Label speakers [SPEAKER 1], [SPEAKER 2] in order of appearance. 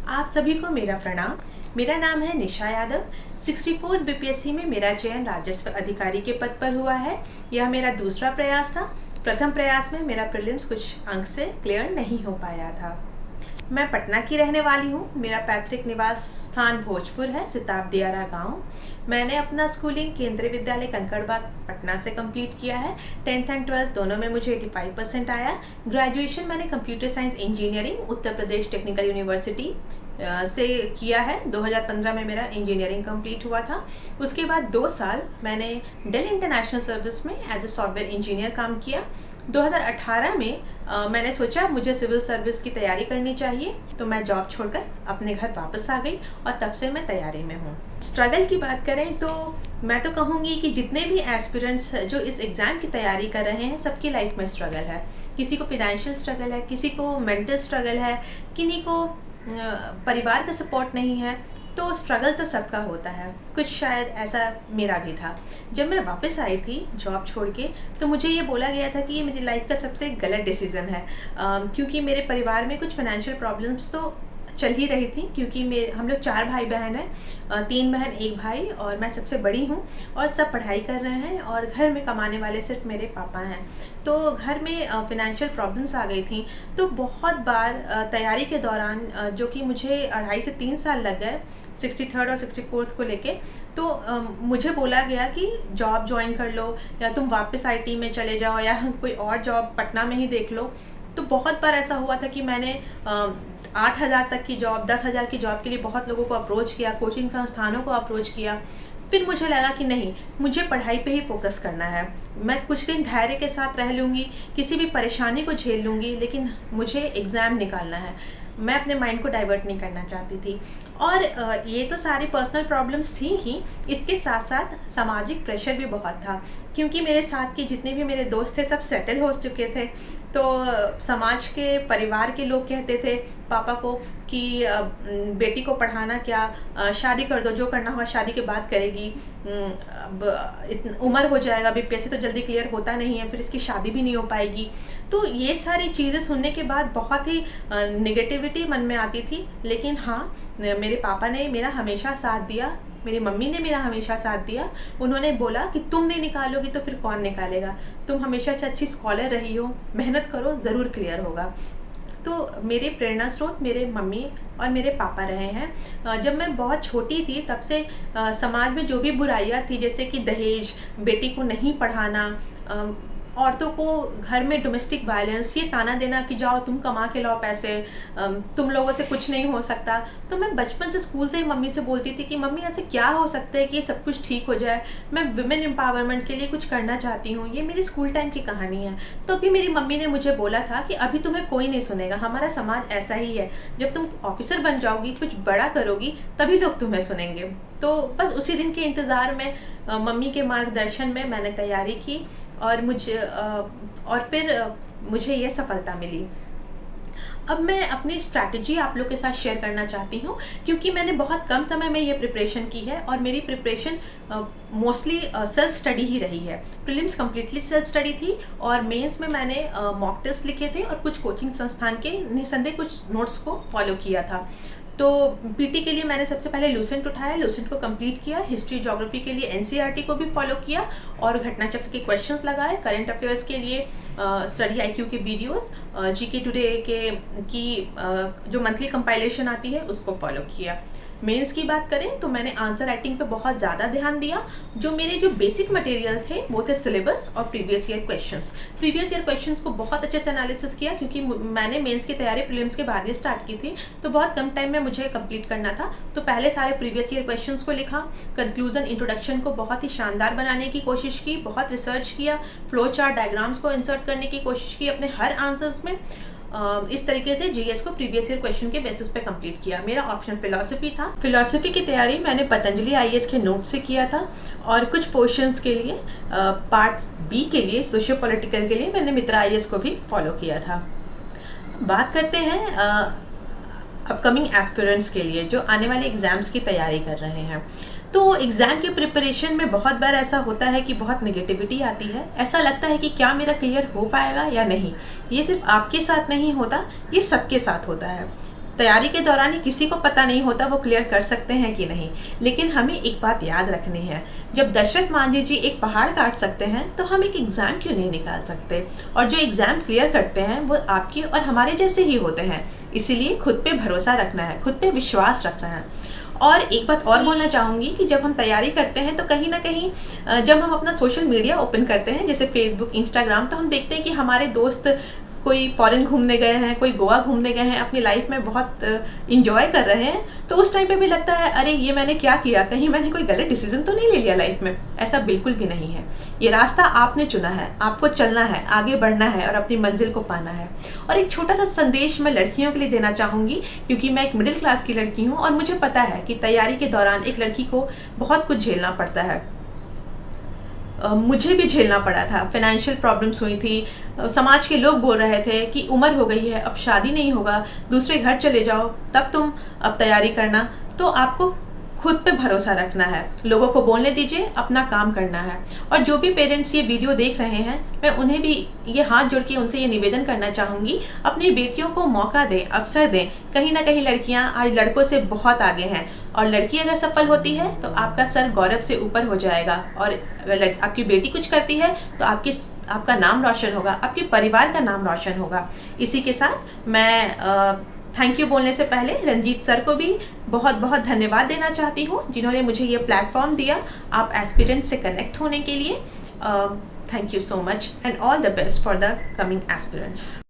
[SPEAKER 1] आप सभी को मेरा प्रणाम। मेरा नाम है निशा यादव। 64 बीपीएससी में मेरा चयन राजस्व अधिकारी के पद पर हुआ है। यह मेरा दूसरा प्रयास था। प्रथम प्रयास में मेरा प्रीलिम्स कुछ अंक से क्लियर नहीं हो पाया था। मैं पटना की रहने वाली हूँ। मेरा पैतृक निवास स्थान भोजपुर है, सिताब दियारा गाँव। मैंने अपना स्कूलिंग केंद्रीय विद्यालय कंकड़बाग पटना से कंप्लीट किया है। 10th एंड 12th दोनों में मुझे 85% आया। ग्रेजुएशन मैंने computer science engineering Uttar Pradesh technical university से किया है। 2015 में मेरा इंजीनियरिंग कंप्लीट हुआ था। उसके बाद 2 साल मैंने डेल इंटरनेशनल सर्विस में एज ए सॉफ्टवेयर इंजीनियर काम किया। 2018 में मैंने सोचा मुझे सिविल सर्विस की तैयारी करनी चाहिए, तो मैं जॉब छोड़कर अपने घर वापस आ गई और तब से मैं तैयारी में हूँ। स्ट्रगल की बात करें तो मैं तो कहूँगी कि जितने भी एस्पिरेंट्स जो इस एग्ज़ाम की तैयारी कर रहे हैं, सबकी लाइफ में स्ट्रगल है। किसी को फिनेंशियल स्ट्रगल है, किसी को मेंटल स्ट्रगल है, किन्हीं को परिवार का सपोर्ट नहीं है। तो स्ट्रगल तो सबका होता है। कुछ शायद ऐसा मेरा भी था। जब मैं वापस आई थी जॉब छोड़ के, तो मुझे ये बोला गया था कि ये मेरी लाइफ का सबसे गलत डिसीज़न है, क्योंकि मेरे परिवार में कुछ फाइनेंशियल प्रॉब्लम्स तो चल ही रही थी। क्योंकि हम लोग 4 भाई बहन हैं, 3 बहन 1 भाई, और मैं सबसे बड़ी हूँ। और सब पढ़ाई कर रहे हैं और घर में कमाने वाले सिर्फ मेरे पापा हैं। तो घर में फिनेंशियल प्रॉब्लम्स आ गई थी। तो बहुत बार तैयारी के दौरान, जो कि मुझे 2.5 से 3 साल लग गए 63rd और 64th को लेके, तो मुझे बोला गया कि जॉब ज्वाइन कर लो, या तुम वापस आईटी में चले जाओ, या कोई और जॉब पटना में ही देख लो। तो बहुत बार ऐसा हुआ था कि मैंने 8,000 तक की जॉब, 10,000 की जॉब के लिए बहुत लोगों को अप्रोच किया, कोचिंग संस्थानों को अप्रोच किया। फिर मुझे लगा कि नहीं, मुझे पढ़ाई पे ही फोकस करना है। मैं कुछ दिन धैर्य के साथ रह लूँगी, किसी भी परेशानी को झेल लूँगी, लेकिन मुझे एग्ज़ाम निकालना है। मैं अपने माइंड को डाइवर्ट नहीं करना चाहती थी। और ये तो सारी पर्सनल प्रॉब्लम्स थी ही, इसके साथ साथ सामाजिक प्रेशर भी बहुत था। क्योंकि मेरे साथ के जितने भी मेरे दोस्त थे सब सेटल हो चुके थे। तो समाज के, परिवार के लोग कहते थे पापा को कि बेटी को पढ़ाना क्या, शादी कर दो, जो करना होगा शादी के बाद करेगी, अब उम्र हो जाएगा, बीपीएससी तो जल्दी क्लियर होता नहीं है, फिर इसकी शादी भी नहीं हो पाएगी। तो ये सारी चीज़ें सुनने के बाद बहुत ही नेगेटिविटी मन में आती थी। लेकिन हाँ, मेरे पापा ने मेरा हमेशा साथ दिया, मेरी मम्मी ने मेरा हमेशा साथ दिया। उन्होंने बोला कि तुम नहीं निकालोगी तो फिर कौन निकालेगा, तुम हमेशा से अच्छी स्कॉलर रही हो, मेहनत करो, ज़रूर क्लियर होगा। तो मेरे प्रेरणा स्रोत मेरे मम्मी और मेरे पापा रहे हैं। जब मैं बहुत छोटी थी तब से समाज में जो भी बुराइयां थी, जैसे कि दहेज, बेटी को नहीं पढ़ाना, औरतों को घर में डोमेस्टिक वायलेंस, ये ताना देना कि जाओ तुम कमा के लाओ पैसे, तुम लोगों से कुछ नहीं हो सकता। तो मैं बचपन से स्कूल से ही मम्मी से बोलती थी कि मम्मी ऐसे क्या हो सकता है कि सब कुछ ठीक हो जाए, मैं वुमेन एम्पावरमेंट के लिए कुछ करना चाहती हूँ। ये मेरी स्कूल टाइम की कहानी है। तो अभी मेरी मम्मी ने मुझे बोला था कि अभी तुम्हें कोई नहीं सुनेगा, हमारा समाज ऐसा ही है, जब तुम ऑफिसर बन जाओगी, कुछ बड़ा करोगी, तभी लोग तुम्हें सुनेंगे। तो बस उसी दिन के इंतज़ार में, मम्मी के मार्गदर्शन में मैंने तैयारी की, और फिर मुझे ये सफलता मिली। अब मैं अपनी स्ट्रैटेजी आप लोग के साथ शेयर करना चाहती हूँ, क्योंकि मैंने बहुत कम समय में ये प्रिपरेशन की है, और मेरी प्रिपरेशन मोस्टली सेल्फ स्टडी ही रही है। प्रीलिम्स कम्प्लीटली सेल्फ स्टडी थी, और मेंस में मैंने मॉक टेस्ट लिखे थे और कुछ कोचिंग संस्थान के निसंदेह कुछ नोट्स को फॉलो किया था। तो पीटी के लिए मैंने सबसे पहले लूसेंट उठाया, लूसेंट को कंप्लीट किया। हिस्ट्री ज्योग्राफी के लिए एनसीईआरटी को भी फॉलो किया, और घटना चक्र के क्वेश्चंस लगाए। करंट अफेयर्स के लिए स्टडी आईक्यू के वीडियोस, जीके टुडे की जो मंथली कंपाइलेशन आती है उसको फॉलो किया। मेंस की बात करें तो मैंने आंसर राइटिंग पे बहुत ज़्यादा ध्यान दिया। जो मेरे जो बेसिक मटेरियल थे वो थे सिलेबस और previous year questions. Previous year questions को बहुत अच्छे से एनालिसिस किया, क्योंकि मैंने मेंस की तैयारी प्रीलिम्स के बाद ही स्टार्ट की थी, तो बहुत कम टाइम में मुझे कंप्लीट करना था। तो पहले सारे प्रीवियस ईयर क्वेश्चंस को लिखा, कंक्लूजन इंट्रोडक्शन को बहुत ही शानदार बनाने की कोशिश की, बहुत रिसर्च किया, फ्लो चार्ट डायग्राम्स को इंसर्ट करने की कोशिश की अपने हर आंसर्स में। इस तरीके से जीएस को प्रीवियस ईयर क्वेश्चन के बेसिस पे कंप्लीट किया। मेरा ऑप्शन फिलॉसफी था। फिलॉसफी की तैयारी मैंने पतंजलि आईएएस के नोट से किया था, और कुछ पोर्शंस के लिए, पार्ट बी के लिए, सोशियो पॉलिटिकल के लिए, मैंने मित्रा आईएएस को भी फॉलो किया था। बात करते हैं अपकमिंग एस्पिरेंट्स के लिए जो आने वाले एग्जाम्स की तैयारी कर रहे हैं। तो एग्ज़ाम के प्रिपरेशन में बहुत बार ऐसा होता है कि बहुत नेगेटिविटी आती है, ऐसा लगता है कि क्या मेरा क्लियर हो पाएगा या नहीं। ये सिर्फ आपके साथ नहीं होता, ये सबके साथ होता है। तैयारी के दौरान ही किसी को पता नहीं होता वो क्लियर कर सकते हैं कि नहीं, लेकिन हमें एक बात याद रखनी है, जब दशरथ मांझी जी एक पहाड़ काट सकते हैं तो हम एक एग्ज़ाम क्यों नहीं निकाल सकते। और जो एग्ज़ाम क्लियर करते हैं वो आपके और हमारे जैसे ही होते हैं, इसीलिए खुद पे भरोसा रखना है, खुद पे विश्वास रखना है। और एक बात और बोलना चाहूँगी कि जब हम तैयारी करते हैं तो कहीं ना कहीं जब हम अपना सोशल मीडिया ओपन करते हैं, जैसे फेसबुक, इंस्टाग्राम, तो हम देखते हैं कि हमारे दोस्त कोई फॉरेन घूमने गए हैं, कोई गोवा घूमने गए हैं, अपनी लाइफ में बहुत इंजॉय कर रहे हैं, तो उस टाइम पे भी लगता है अरे ये मैंने क्या किया, कहीं मैंने कोई गलत डिसीजन तो नहीं ले लिया लाइफ में। ऐसा बिल्कुल भी नहीं है, ये रास्ता आपने चुना है, आपको चलना है, आगे बढ़ना है और अपनी मंजिल को पाना है। और एक छोटा सा संदेश मैं लड़कियों के लिए देना चाहूँगी, क्योंकि मैं एक मिडिल क्लास की लड़की हूँ और मुझे पता है कि तैयारी के दौरान एक लड़की को बहुत कुछ झेलना पड़ता है। मुझे भी झेलना पड़ा था, फाइनेंशियल प्रॉब्लम्स हुई थी, समाज के लोग बोल रहे थे कि उम्र हो गई है, अब शादी नहीं होगा, दूसरे घर चले जाओ, तब तुम अब तैयारी करना। तो आपको खुद पे भरोसा रखना है, लोगों को बोलने दीजिए, अपना काम करना है। और जो भी पेरेंट्स ये वीडियो देख रहे हैं, मैं उन्हें भी ये हाथ जोड़ के उनसे ये निवेदन करना चाहूँगी, अपनी बेटियों को मौका दें, अवसर दें। कहीं ना कहीं लड़कियाँ आज लड़कों से बहुत आगे हैं, और लड़की अगर सफल होती है तो आपका सर गौरव से ऊपर हो जाएगा, और अगर आपकी बेटी कुछ करती है तो आपका नाम रोशन होगा, आपके परिवार का नाम रोशन होगा। इसी के साथ मैं थैंक यू बोलने से पहले रंजीत सर को भी बहुत बहुत धन्यवाद देना चाहती हूँ, जिन्होंने मुझे ये प्लेटफॉर्म दिया आप एस्पिरेंट से कनेक्ट होने के लिए। Thank you so much and all the best for the coming aspirants.